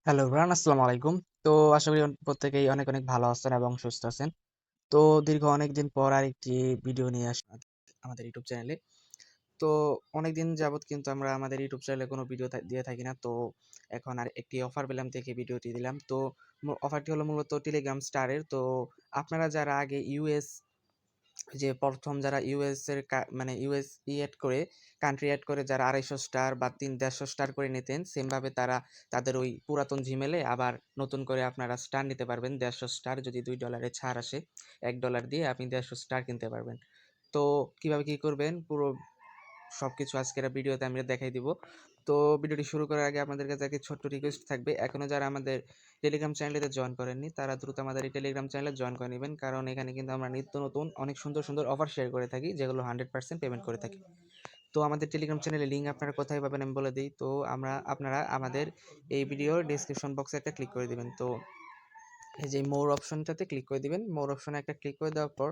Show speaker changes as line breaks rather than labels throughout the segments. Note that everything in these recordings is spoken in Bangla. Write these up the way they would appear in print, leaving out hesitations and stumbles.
হ্যালো এভরিওয়ান, আসসালামু আলাইকুম। তো আশা করি প্রত্যেকেই অনেক অনেক ভালো আছেন এবং সুস্থ আছেন। তো দীর্ঘ অনেকদিন পর আরেকটি ভিডিও নিয়ে আসলাম আমাদের ইউটিউব চ্যানেলে। তো অনেকদিন যাবত কিন্তু আমরা আমাদের ইউটিউব চ্যানেলে কোনো ভিডিও দিয়ে থাকি না। তো এখন আর একটি অফার পেলাম দেখে ভিডিওটি দিলাম। তো অফারটি হলো মূলত টেলিগ্রাম স্টারের। তো আপনারা যারা আগে ইউএস যে প্রথম যারা ইউএস এর মানে ইউএস এড করে কান্ট্রি অ্যাড করে যারা 250 স্টার বা 150 স্টার করে নিতেন, সেম ভাবে তারা তাদের ওই পুরাতন জিমেলে আবার নতুন করে আপনারা স্টার নিতে পারবেন। 150 স্টার যদি $2 ছাড় আসে, $1 দিয়ে আপনি 150 স্টার কিনতে পারবেন। তো কিভাবে কি করবেন পুরো সবকিছু আজকের ভিডিওতে আমি দেখাই দিব। তো ভিডিওটি শুরু করার আগে আপনাদের কাছে একটা ছোট্ট রিকোয়েস্ট থাকবে, এখনো যারা আমাদের টেলিগ্রাম চ্যানেলটিতে জয়েন করেননি তারা দ্রুত আমাদের এই টেলিগ্রাম চ্যানেলে জয়েন করে নেবেন, কারণ এখানে কিন্তু আমরা নিত্য নতুন অনেক সুন্দর সুন্দর অফার শেয়ার করে থাকি, যেগুলো 100% পেমেন্ট করে থাকি। তো আমাদের টেলিগ্রাম চ্যানেলের লিঙ্ক আপনারা কোথায় পাবেন আমি বলে দিই। তো আপনারা আমাদের এই ভিডিওর ডেসক্রিপশন বক্সে একটা ক্লিক করে দিবেন। তো এই যে মোর অপশনটাতে ক্লিক করে দিবেন। মোর অপশনে একটা ক্লিক করে দেওয়ার পর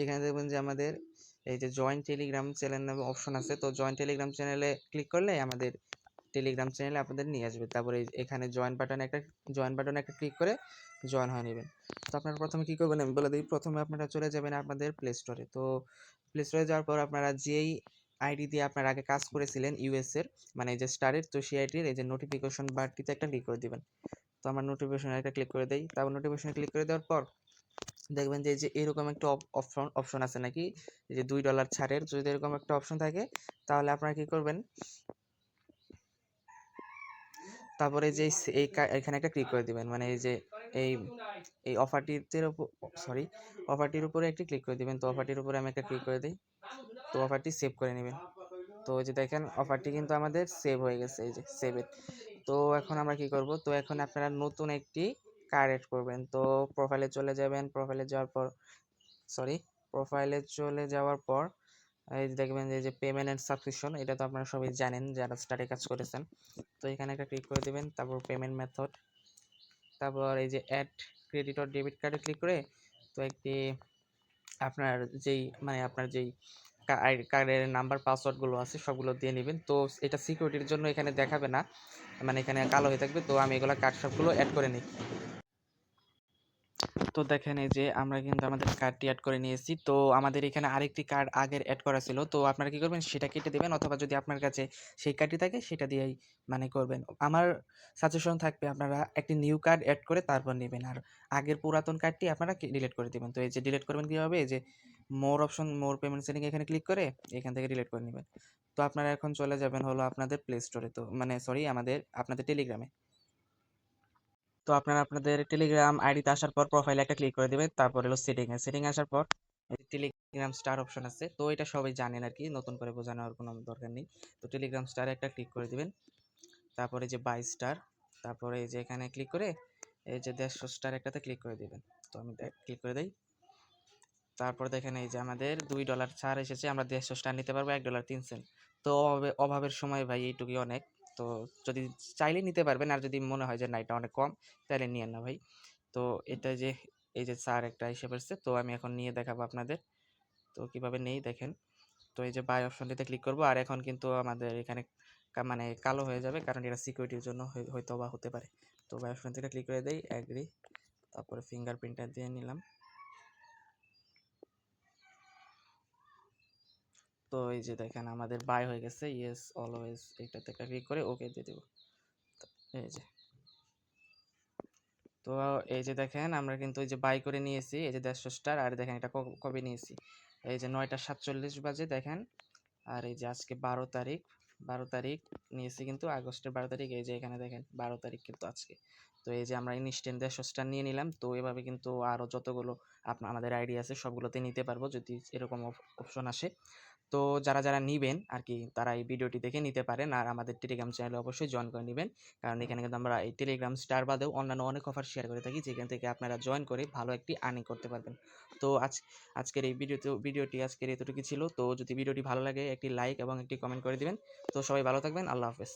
এখানে দেখবেন যে আমাদের এই যে জয়েন টেলিগ্রাম চ্যানেল নামে অপশন আছে। তো জয়েন টেলিগ্রাম চ্যানেলে ক্লিক করলে আমাদের টেলিগ্রাম চ্যানেলে আপনাদের নিয়ে আসবে। তারপরে এখানে জয়েন বাটনে একটা ক্লিক করে জয়েন হয়ে নেবেন। তো আপনারা প্রথমে কি করবেন আমি বলে দিই। প্রথমে আপনারা চলে যাবেন আপনাদের প্লে স্টোরে। তো প্লে স্টোরে যাওয়ার পর আপনারা যেই আইডি দিয়ে আপনারা আগে কাজ করেছিলেন ইউএস এর, মানে এই যে স্টারের, তো সেই আইডির এই যে নোটিফিকেশন বারটিতে একটা ক্লিক করে দিবেন। তো আমার নোটিফিকেশনে একটা ক্লিক করে দেই। তারপর নোটিফিকেশনে ক্লিক করে দেওয়ার পর দেখবেন যে এই যে এরকম একটা অপশন আছে নাকি, এই যে $2 ছাড়ের, যদি এরকম একটা অপশন থাকে তাহলে আপনারা কি করবেন, তারপরে যে এখানে একটা ক্লিক করে দিবেন, মানে এই যে এই এই অফারটির উপর, সরি, অফারটির উপরে একটি ক্লিক করে দিবেন। তো অফারটির উপরে আমি একটা ক্লিক করে দিই। তো অফারটি সেভ করে নেবেন। তো এই যে দেখেন অফারটি কিন্তু আমাদের সেভ হয়ে গেছে, এই যে সেভ ইট। তো এখন আমরা কি করব, তো এখন আপনারা নতুন একটি কার্ড এড করবেন। তো প্রোফাইলে চলে যাবেন। প্রোফাইলে চলে যাওয়ার পর এই যে দেখবেন যে এই যে পেমেন্ট এন্ড সাবস্ক্রিপশন, এটা তো আপনারা সবাই জানেন যারা স্টারে কাজ করেছেন। তো এখানে একটা ক্লিক করে দিবেন। তারপর পেমেন্ট মেথড, তারপর এই যে অ্যাড ক্রেডিট অর ডেবিট কার্ডে ক্লিক করে তো একটি আপনার যেই কার্ডের নাম্বার পাসওয়ার্ডগুলো আছে সবগুলো দিয়ে নেবেন। তো এটা সিকিউরিটির জন্য এখানে দেখাবে না, মানে এখানে কালো হয়ে থাকবে। তো আমি এগুলো কার্ড সবগুলো অ্যাড করে নিই। তো দেখেন এই যে আমরা কিন্তু আমাদের কার্ডটি অ্যাড করে নিয়েছি। তো আমাদের এখানে আরেকটি কার্ড আগের অ্যাড করা ছিল, তো আপনারা কি করবেন সেটা কেটে দেবেন, অথবা যদি আপনার কাছে সেই কার্ডটি থাকে সেটা দিয়েই মানে করবেন। আমার সাজেশন থাকবে আপনারা একটি নিউ কার্ড অ্যাড করে তারপর নেবেন, আর আগের পুরাতন কার্ডটি আপনারা ডিলিট করে দেবেন। তো এই যে ডিলিট করবেন কীভাবে, এই যে মোর পেমেন্ট সেটিং এখানে ক্লিক করে এখান থেকে ডিলিট করে নেবেন। তো আপনারা এখন চলে যাবেন হলো আপনাদের প্লে স্টোরে, তো মানে সরি আপনাদের টেলিগ্রামে। তো আপনারা আপনাদের টেলিগ্রাম আইডিতে আসার পর প্রোফাইলে একটা ক্লিক করে দিবেন। তারপর হলো সেটিং আসার পর টেলিগ্রাম স্টার অপশন আছে। তো এটা সবাই জানেন আর কি, নতুন করে বোঝানোর কোনো দরকার নেই। তো টেলিগ্রাম স্টারে একটা ক্লিক করে দিবেন। তারপরে যে 22 স্টার, তারপরে এই যে এখানে ক্লিক করে এই যে 150 স্টার একটাতে ক্লিক করে দিবেন। তো আমি ক্লিক করে দেই। তারপর দেখেন এই যে আমাদের $2 ছাড় এসেছে, আমরা 150 স্টার নিতে পারবো $1.03। তো অভাবের সময় ভাই এইটুকুই অনেক। তো যদি চাইলে নিতে পারবেন, আর যদি মনে হয় যে না এটা অনেক কম তাহলে নিয়েন না ভাই। তো এটা যে এই যে স্যার একটা এসে পড়ছে, তো আমি এখন নিয়ে দেখাবো আপনাদের। তো কিভাবে নেই দেখেন। তো এই যে বাই অপশনটিতে ক্লিক করব, আর এখন কিন্তু আমাদের এখানে মানে কালো হয়ে যাবে, কারণ এটা সিকিউরিটির জন্য হয়তো বা হতে পারে। তো বাই অপশন থেকে ক্লিক করে দেই, অ্যাগ্রি, তারপরে ফিঙ্গারপ্রিন্টটা দিয়ে নিলাম। তো এই যে দেখেন আমাদের বাই হয়ে গেছে, ইয়েস অলওয়েজ এটাতে একটা ক্লিক করে ওকে দিয়ে দেব। এই যে, তো এই যে দেখেন আমরা কিন্তু এই যে বাই করে নিয়েছি এই যে 150 স্টার। আর দেখেন এটা কবে নিয়েছি, এই যে 9টা 47 বাজে দেখেন। আর এই যে আজকে 12 তারিখ, 12 তারিখ নিয়েছি কিন্তু আগস্টের 12 তারিখ। এই যে এখানে দেখেন 12 তারিখ কিন্তু আজকে। তো এই যে আমরা ইনস্ট্যান্ট 150 স্টার নিয়ে নিলাম। তো এভাবে কিন্তু আরও যতগুলো আমাদের আইডি আছে সবগুলোতে নিতে পারবো যদি এরকম অপশন আসে। তো যারা নিবেন আর কি তারা এই ভিডিওটি দেখে নিতে পারেন, আর আমাদের টেলিগ্রাম চ্যানেলে অবশ্যই জয়েন করে নেবেন, কারণ এখানে কিন্তু আমরা এই টেলিগ্রাম স্টার বাদেও অন্যান্য অনেক অফার শেয়ার করে থাকি, যেখান থেকে আপনারা জয়েন করে ভালো একটি আর্নিং করতে পারবেন। তো আজকের এই ভিডিওটি আজকের এতটুকু ছিল। তো যদি ভিডিওটি ভালো লাগে একটি লাইক এবং একটি কমেন্ট করে দিবেন। তো সবাই ভালো থাকবেন, আল্লাহ হাফেজ।